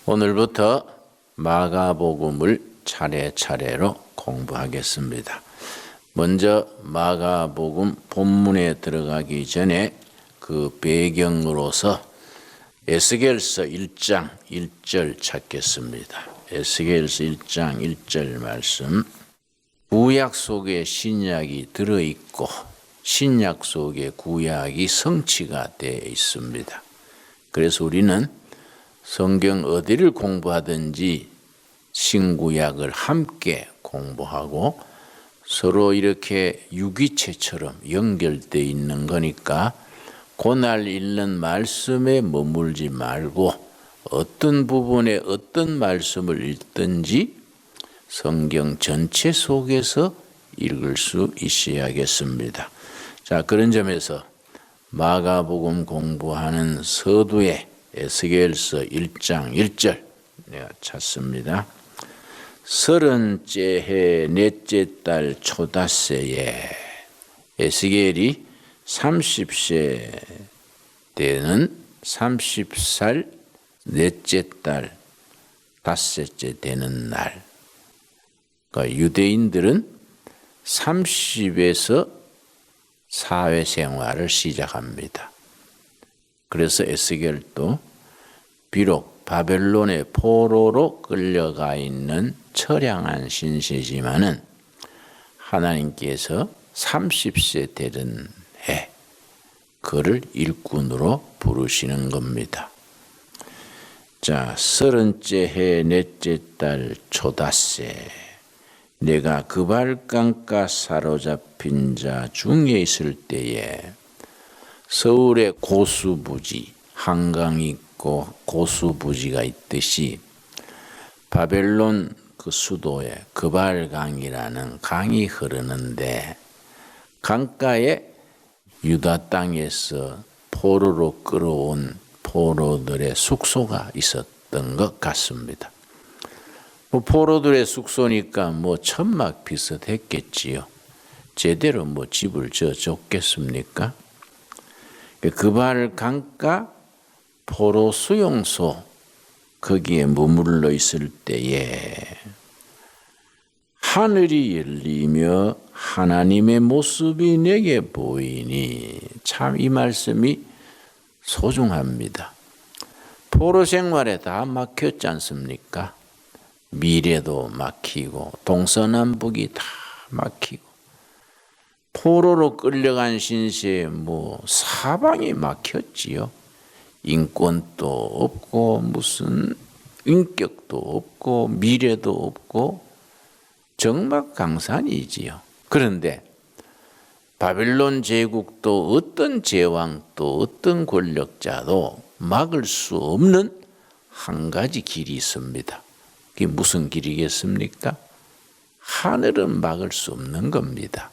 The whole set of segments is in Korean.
오늘부터 마가복음을 차례차례로 공부하겠습니다. 먼저 마가복음 본문에 들어가기 전에 그 배경으로서 에스겔서 1장 1절 찾겠습니다. 에스겔서 1장 1절 말씀. 구약 속에 신약이 들어있고 신약 속에 구약이 성취가 되어 있습니다. 그래서 우리는 성경 어디를 공부하든지 신구약을 함께 공부하고 서로 이렇게 유기체처럼 연결되어 있는 거니까 그날 읽는 말씀에 머물지 말고 어떤 부분에 어떤 말씀을 읽든지 성경 전체 속에서 읽을 수 있어야겠습니다. 자, 그런 점에서 마가복음 공부하는 서두에 에스겔서 1장 1절 내가 찾습니다. 30째 해 넷째 달 초닷새에 에스겔이 30세 되는 30살 넷째 달 닷새째 되는 날. 그러니까 유대인들은 30에서 사회생활을 시작합니다. 그래서 에스겔도 비록 바벨론의 포로로 끌려가 있는 처량한 신세지만은 하나님께서 30세 되는 해 그를 일꾼으로 부르시는 겁니다. 자, 30째 해 넷째 달 초닷새 내가 그발강가 사로잡힌 자 중에 있을 때에 서울에 고수부지, 한강이 있고 고수부지가 있듯이 바벨론 그 수도에 그발강이라는 강이 흐르는데 강가에 유다 땅에서 포로로 끌어온 포로들의 숙소가 있었던 것 같습니다. 포로들의 숙소니까 천막 비슷했겠지요. 제대로 집을 줬겠습니까? 그발 강가 포로 수용소 거기에 머물러 있을 때에 하늘이 열리며 하나님의 모습이 내게 보이니 참 이 말씀이 소중합니다. 포로 생활에 다 막혔지 않습니까? 미래도 막히고 동서남북이 다 막히고 포로로 끌려간 신세에 사방이 막혔지요. 인권도 없고 무슨 인격도 없고 미래도 없고 적막강산이지요. 그런데 바벨론 제국도 어떤 제왕도 어떤 권력자도 막을 수 없는 한 가지 길이 있습니다. 그게 무슨 길이겠습니까? 하늘은 막을 수 없는 겁니다.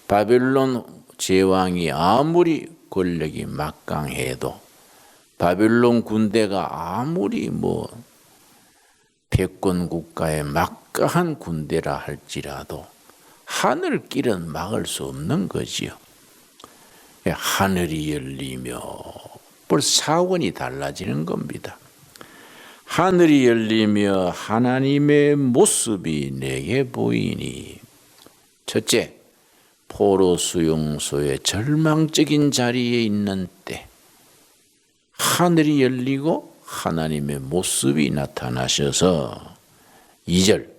바벨론 제왕이 아무리 권력이 막강해도 바벨론 군대가 아무리 패권 국가의 막강한 군대라 할지라도 하늘 길은 막을 수 없는 거지요. 하늘이 열리며 벌써 차원이 달라지는 겁니다. 하늘이 열리며 하나님의 모습이 내게 보이니 첫째, 포로 수용소의 절망적인 자리에 있는 때 하늘이 열리고 하나님의 모습이 나타나셔서 2절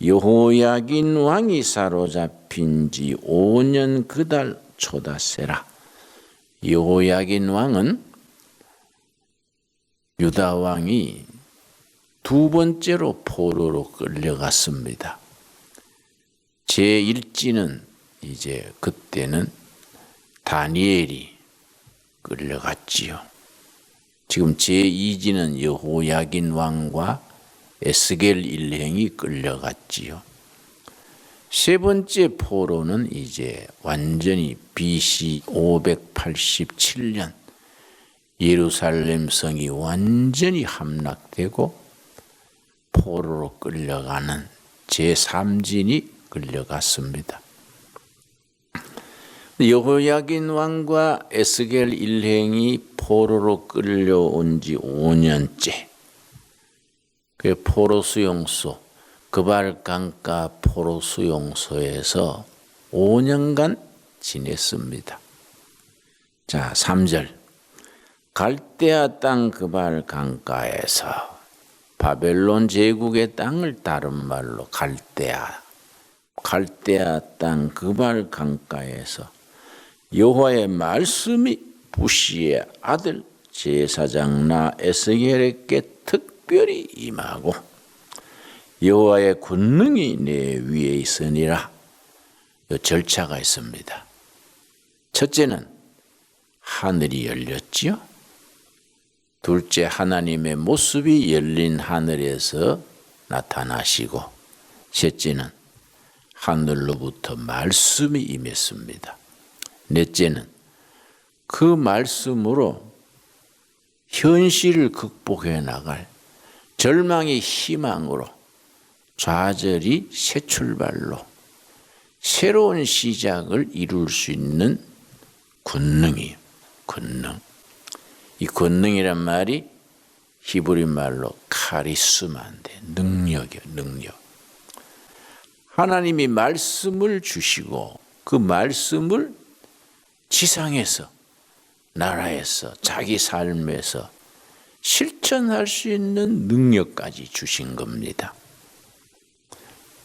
여호야긴 왕이 사로잡힌 지 5년 그달 초닷새라. 여호야긴 왕은 유다 왕이 두 번째로 포로로 끌려갔습니다. 제1지는 이제 그때는 다니엘이 끌려갔지요. 지금 제2지는 여호야긴 왕과 에스겔 일행이 끌려갔지요. 세 번째 포로는 이제 완전히 BC 587년 예루살렘 성이 완전히 함락되고 포로로 끌려가는 제3진이 끌려갔습니다. 여호야긴 왕과 에스겔 일행이 포로로 끌려온 지 5년째 그 포로수용소, 그발강가 포로수용소에서 5년간 지냈습니다. 자, 3절. 갈대아 땅 그발강가에서, 바벨론 제국의 땅을 다른 말로 갈대아 땅 그발강가에서 여호와의 말씀이 부시의 아들 제사장 나 에스겔에게 특별히 임하고 여호와의 권능이 내 위에 있으니라. 이 절차가 있습니다. 첫째는 하늘이 열렸지요. 둘째, 하나님의 모습이 열린 하늘에서 나타나시고, 셋째는 하늘로부터 말씀이 임했습니다. 넷째는 그 말씀으로 현실을 극복해 나갈 절망의 희망으로 좌절이 새 출발로 새로운 시작을 이룰 수 있는 권능이에요. 권능. 이 권능이란 말이 히브리 말로 카리스마인데 능력이에요. 능력. 하나님이 말씀을 주시고 그 말씀을 지상에서, 나라에서, 자기 삶에서 실천할 수 있는 능력까지 주신 겁니다.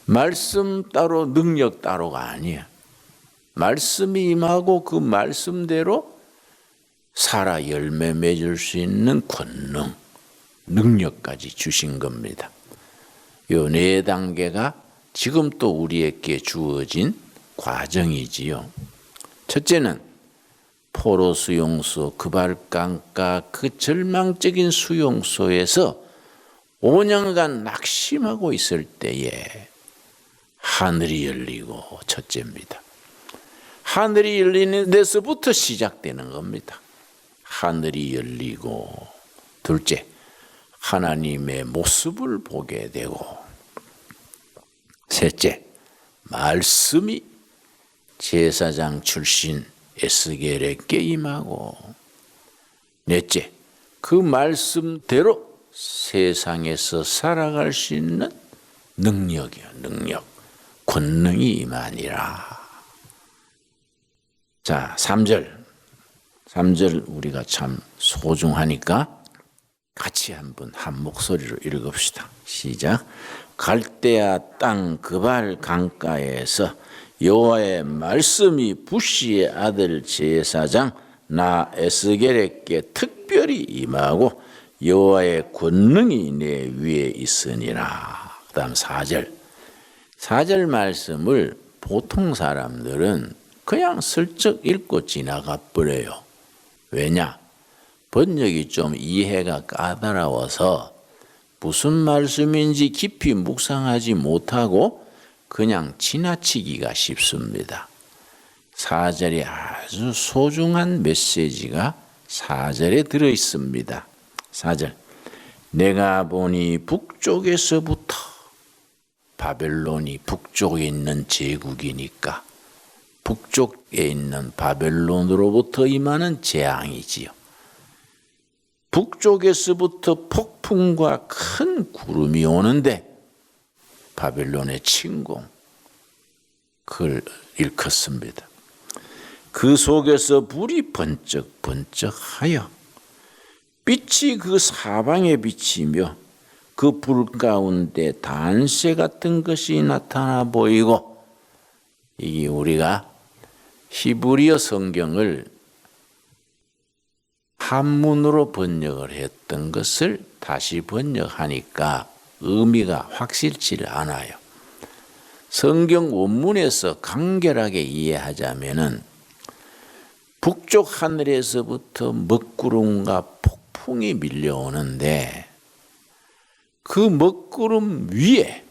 말씀 따로 능력 따로가 아니야. 말씀이 임하고 그 말씀대로 살아 열매 맺을 수 있는 권능, 능력까지 주신 겁니다. 요 네 단계가 지금 또 우리에게 주어진 과정이지요. 첫째는 포로 수용소, 그발강가 그 절망적인 수용소에서 5년간 낙심하고 있을 때에 하늘이 열리고, 첫째입니다. 하늘이 열리는 데서부터 시작되는 겁니다. 하늘이 열리고, 둘째, 하나님의 모습을 보게 되고, 셋째, 말씀이 제사장 출신 에스겔에게 임하고, 넷째, 그 말씀대로 세상에서 살아갈 수 있는 능력이야. 능력, 권능이 임하니라. 자, 3절 우리가 참 소중하니까 같이 한번 한 목소리로 읽읍시다. 시작. 갈대아 땅 그발 강가에서 여호와의 말씀이 부시의 아들 제사장 나 에스겔에게 특별히 임하고 여호와의 권능이 내 위에 있으니라. 그 다음 4절. 4절 말씀을 보통 사람들은 그냥 슬쩍 읽고 지나가 버려요. 왜냐? 번역이 좀 이해가 까다로워서 무슨 말씀인지 깊이 묵상하지 못하고 그냥 지나치기가 쉽습니다. 4절에 아주 소중한 메시지가 4절에 들어있습니다. 4절. 내가 보니 북쪽에서부터, 바벨론이 북쪽에 있는 제국이니까 북쪽에 있는 바벨론으로부터 임하는 재앙이지요. 북쪽에서부터 폭풍과 큰 구름이 오는데 바벨론의 침공, 그걸 일컫습니다. 그 속에서 불이 번쩍번쩍하여 빛이 그 사방에 비치며 그 불 가운데 단새 같은 것이 나타나 보이고, 이게 우리가 히브리어 성경을 한문으로 번역을 했던 것을 다시 번역하니까 의미가 확실치 않아요. 성경 원문에서 간결하게 이해하자면은 북쪽 하늘에서부터 먹구름과 폭풍이 밀려오는데 그 먹구름 위에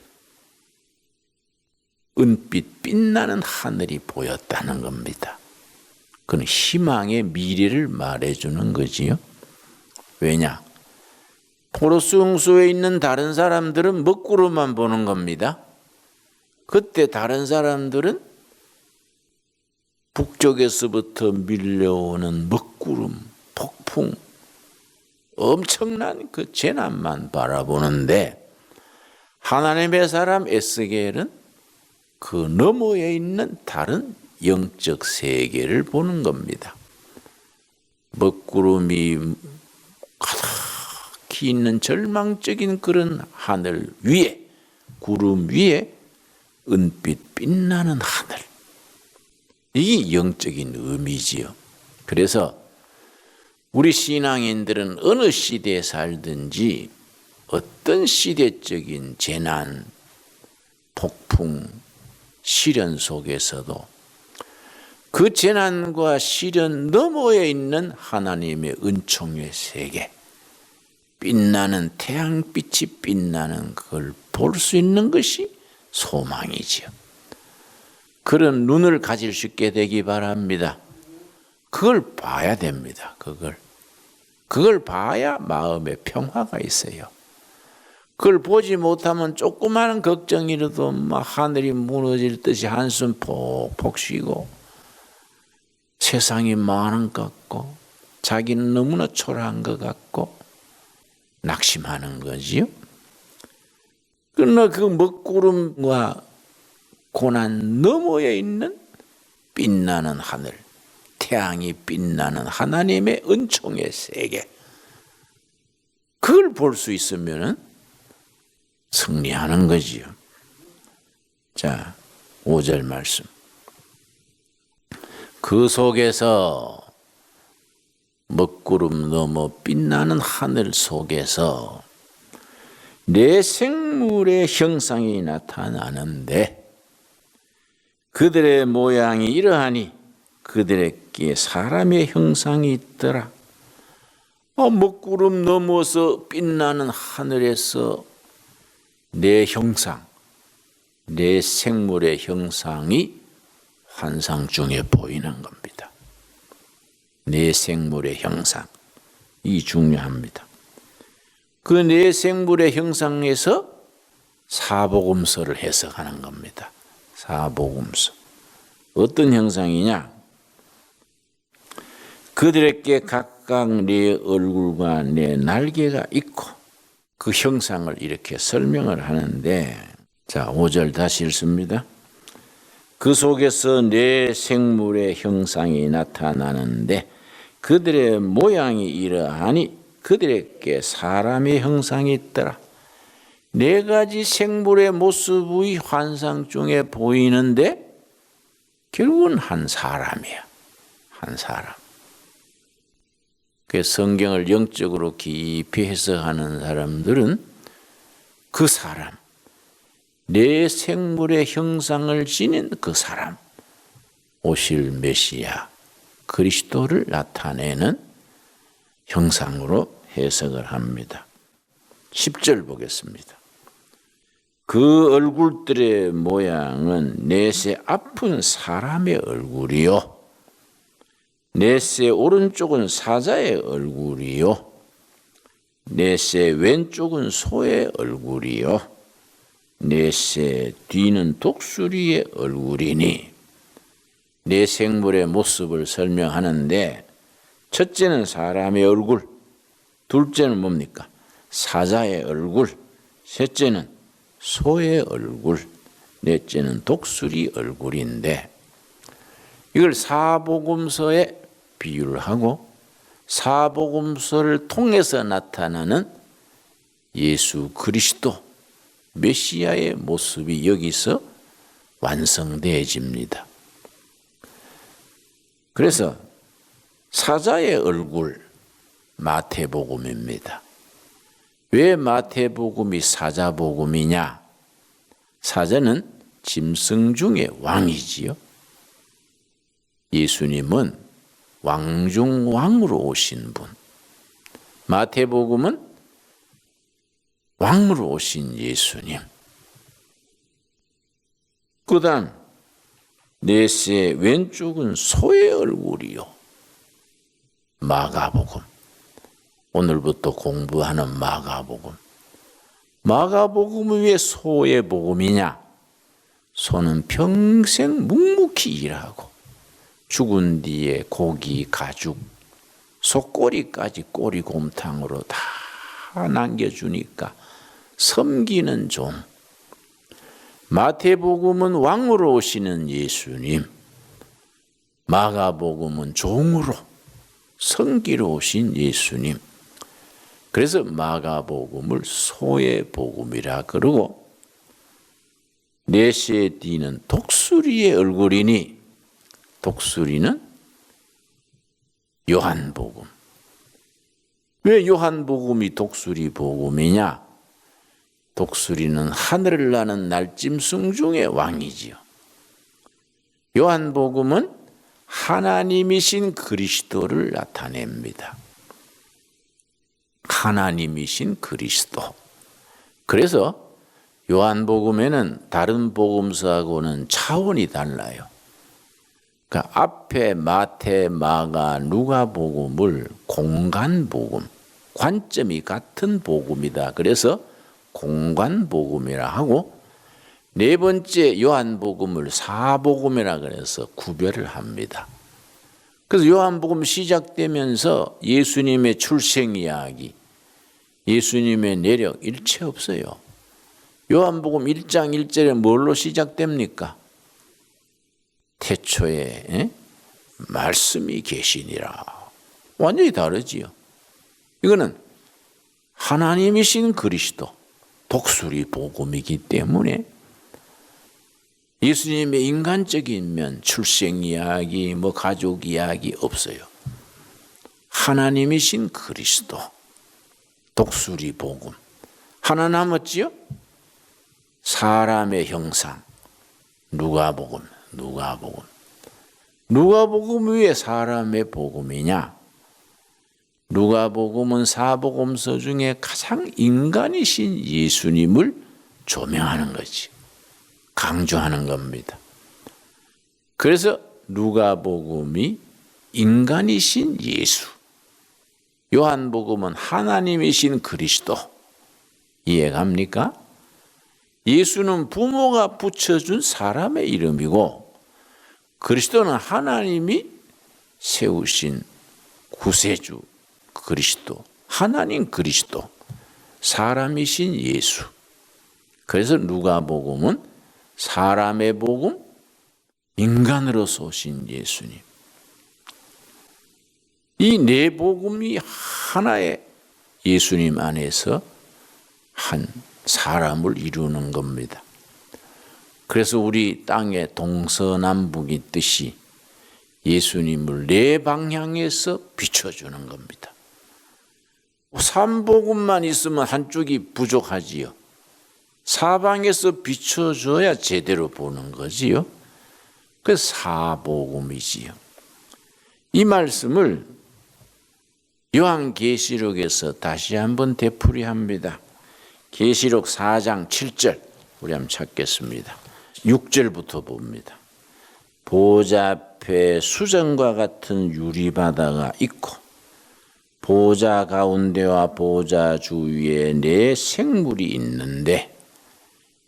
은빛 빛나는 하늘이 보였다는 겁니다. 그건 희망의 미래를 말해주는 거지요. 왜냐? 포로수용소에 있는 다른 사람들은 먹구름만 보는 겁니다. 그때 다른 사람들은 북쪽에서부터 밀려오는 먹구름, 폭풍, 엄청난 그 재난만 바라보는데 하나님의 사람 에스겔은 그 너머에 있는 다른 영적 세계를 보는 겁니다. 먹구름이 가득히 있는 절망적인 그런 하늘 위에, 구름 위에 은빛 빛나는 하늘. 이게 영적인 의미지요. 그래서 우리 신앙인들은 어느 시대에 살든지 어떤 시대적인 재난, 폭풍, 시련 속에서도 그 재난과 시련 너머에 있는 하나님의 은총의 세계, 빛나는 태양빛이 빛나는 그걸 볼 수 있는 것이 소망이지요. 그런 눈을 가질 수 있게 되기 바랍니다. 그걸 봐야 됩니다. 그걸 봐야 마음에 평화가 있어요. 그걸 보지 못하면 조그마한 걱정이라도 막 하늘이 무너질 듯이 한숨 폭폭 쉬고 세상이 망하는 것 같고 자기는 너무나 초라한 것 같고 낙심하는 거지요. 그러나 그 먹구름과 고난 너머에 있는 빛나는 하늘, 태양이 빛나는 하나님의 은총의 세계, 그걸 볼 수 있으면 승리하는 거지요. 자, 5절 말씀. 그 속에서 먹구름 넘어 빛나는 하늘 속에서 내 생물의 형상이 나타나는데 그들의 모양이 이러하니 그들에게 사람의 형상이 있더라. 먹구름 넘어서 빛나는 하늘에서 내 형상, 내 생물의 형상이 환상 중에 보이는 겁니다. 내 생물의 형상, 이 중요합니다. 그 내 생물의 형상에서 사복음서를 해석하는 겁니다. 사복음서. 어떤 형상이냐? 그들에게 각각 내 얼굴과 내 날개가 있고 그 형상을 이렇게 설명을 하는데, 자, 5절 다시 읽습니다. 그 속에서 내 생물의 형상이 나타나는데 그들의 모양이 이러하니 그들에게 사람의 형상이 있더라. 네 가지 생물의 모습의 환상 중에 보이는데 결국은 한 사람이야. 한 사람. 그 성경을 영적으로 깊이 해석하는 사람들은 그 사람, 내 생물의 형상을 지닌 그 사람, 오실 메시아 그리스도를 나타내는 형상으로 해석을 합니다. 10절 보겠습니다. 그 얼굴들의 모양은 넷의 앞은 사람의 얼굴이요, 넷의 오른쪽은 사자의 얼굴이요, 넷의 왼쪽은 소의 얼굴이요, 넷의 뒤는 독수리의 얼굴이니, 네 생물의 모습을 설명하는데 첫째는 사람의 얼굴, 둘째는 뭡니까? 사자의 얼굴, 셋째는 소의 얼굴, 넷째는 독수리 얼굴인데 이걸 사복음서에 비유를 하고 사복음서를 통해서 나타나는 예수 그리스도 메시아의 모습이 여기서 완성되어집니다. 그래서 사자의 얼굴, 마태복음입니다. 왜 마태복음이 사자복음이냐? 사자는 짐승 중의 왕이지요. 예수님은 왕중 왕으로 오신 분. 마태복음은 왕으로 오신 예수님. 그 다음 넷의 왼쪽은 소의 얼굴이요. 마가복음. 오늘부터 공부하는 마가복음. 마가복음은 왜 소의 복음이냐? 소는 평생 묵묵히 일하고 죽은 뒤에 고기, 가죽, 속꼬리까지 꼬리곰탕으로 다 남겨주니까 섬기는 종, 마태복음은 왕으로 오시는 예수님, 마가복음은 종으로 성기로 오신 예수님. 그래서 마가복음을 소의 복음이라 그러고, 내시에 띄는 독수리의 얼굴이니 독수리는 요한복음. 왜 요한복음이 독수리 복음이냐? 독수리는 하늘을 나는 날짐승 중의 왕이지요. 요한복음은 하나님이신 그리스도를 나타냅니다. 하나님이신 그리스도. 그래서 요한복음에는 다른 복음서하고는 차원이 달라요. 그러니까 앞에 마태, 마가, 누가복음을 공간복음, 관점이 같은 복음이다. 그래서 공간복음이라 하고, 네 번째 요한복음을 사복음이라 그래서 구별을 합니다. 그래서 요한복음 시작되면서 예수님의 출생 이야기, 예수님의 내력 일체 없어요. 요한복음 1장 1절에 뭘로 시작됩니까? 태초에 말씀이 계시니라. 완전히 다르지요. 이거는 하나님이신 그리스도, 독수리 복음이기 때문에 예수님의 인간적인 면, 출생 이야기, 가족 이야기 없어요. 하나님이신 그리스도, 독수리 복음. 하나 남았지요? 사람의 형상, 누가복음. 누가복음 왜 사람의 복음이냐? 누가복음은 사복음서 중에 가장 인간이신 예수님을 조명하는 거지. 강조하는 겁니다. 그래서 누가복음이 인간이신 예수, 요한복음은 하나님이신 그리스도. 이해갑니까? 예수는 부모가 붙여준 사람의 이름이고, 그리스도는 하나님이 세우신 구세주 그리스도, 하나님 그리스도, 사람이신 예수. 그래서 누가복음은 사람의 복음, 인간으로서 오신 예수님. 이 네 복음이 하나의 예수님 안에서 한 사람을 이루는 겁니다. 그래서 우리 땅에 동서남북이 있듯이 예수님을 네 방향에서 비춰주는 겁니다. 삼복음만 있으면 한쪽이 부족하지요. 사방에서 비춰줘야 제대로 보는 거지요. 그래서 사복음이지요. 이 말씀을 요한계시록에서 다시 한번 되풀이합니다. 계시록 4장 7절 우리 한번 찾겠습니다. 6절부터 봅니다. 보좌 앞에 수정과 같은 유리바다가 있고 보좌 가운데와 보좌 주위에 네 생물이 있는데,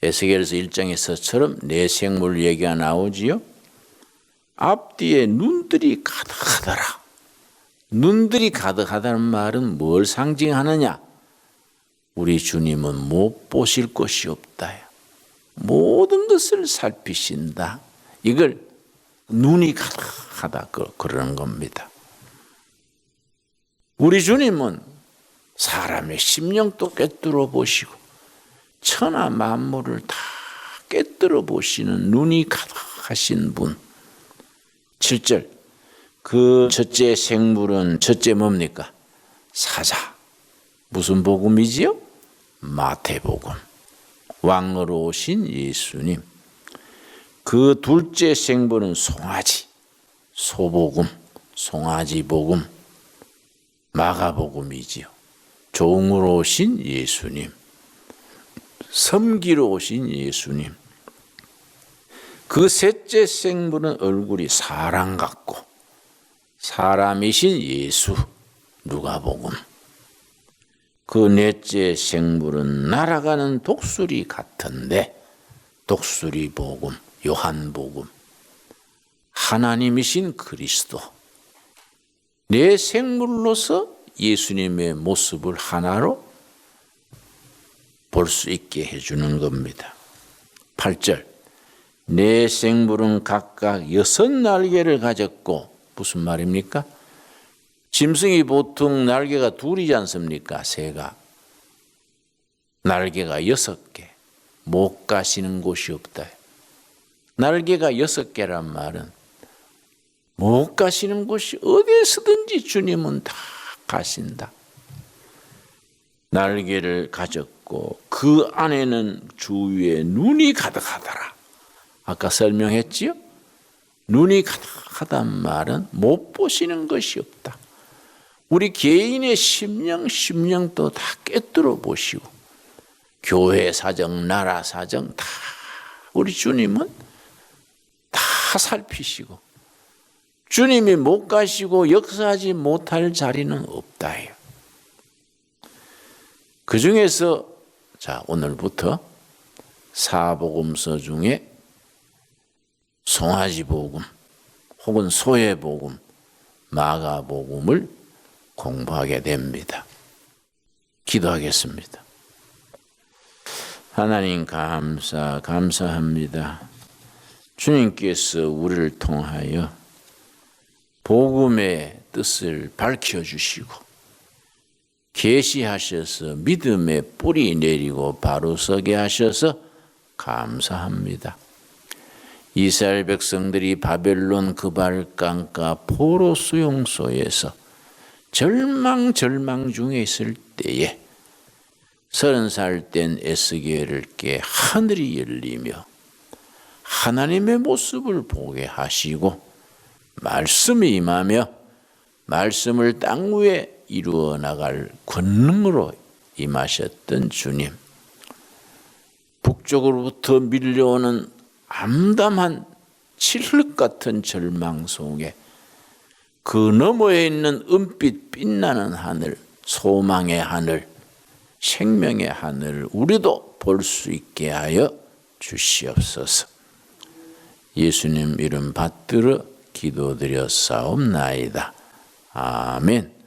에스겔서 1장에서처럼 네 생물 얘기가 나오지요. 앞뒤에 눈들이 가득하더라. 눈들이 가득하다는 말은 뭘 상징하느냐? 우리 주님은 못 보실 것이 없다. 모든 것을 살피신다. 이걸 눈이 가득하다 그러는 겁니다. 우리 주님은 사람의 심령도 꿰뚫어 보시고 천하 만물을 다 꿰뚫어 보시는 눈이 가득하신 분. 7절, 그 첫째 생물은 첫째 뭡니까? 사자. 무슨 복음이지요? 마태복음. 왕으로 오신 예수님. 그 둘째 생물은 송아지. 소복음, 송아지 복음. 마가복음이지요. 종으로 오신 예수님. 섬기러 오신 예수님. 그 셋째 생물은 얼굴이 사람 같고 사람이신 예수. 누가복음. 그 넷째 생물은 날아가는 독수리 같은데 독수리 복음, 요한복음. 하나님이신 그리스도. 네 생물로서 예수님의 모습을 하나로 볼 수 있게 해주는 겁니다. 8절 네 생물은 각각 6날개를 가졌고 무슨 말입니까? 짐승이 보통 날개가 둘이지 않습니까? 새가 날개가 6개 못 가시는 곳이 없다. 날개가 6개란 말은 못 가시는 곳이 어디서든지 주님은 다 가신다. 날개를 가졌고 그 안에는 주위에 눈이 가득하더라. 아까 설명했지요? 눈이 가득하단 말은 못 보시는 것이 없다. 우리 개인의 심령도 다 꿰뚫어 보시고 교회 사정, 나라 사정 다 우리 주님은 다 살피시고 주님이 못 가시고 역사하지 못할 자리는 없다요. 그 중에서 자 오늘부터 사복음서 중에 송아지복음 혹은 소회복음, 마가복음을 공부하게 됩니다. 기도하겠습니다. 하나님 감사합니다. 주님께서 우리를 통하여 복음의 뜻을 밝혀주시고 계시하셔서 믿음의 뿌리 내리고 바로 서게 하셔서 감사합니다. 이스라엘 백성들이 바벨론 그발강가 포로 수용소에서 절망 중에 있을 때에 30살 된 에스겔에게 하늘이 열리며 하나님의 모습을 보게 하시고 말씀이 임하며 말씀을 땅 위에 이루어 나갈 권능으로 임하셨던 주님, 북쪽으로부터 밀려오는 암담한 칠흑 같은 절망 속에 그 너머에 있는 은빛 빛나는 하늘, 소망의 하늘, 생명의 하늘을 우리도 볼 수 있게 하여 주시옵소서. 예수님 이름 받들어 기도드렸사옵나이다. 아멘.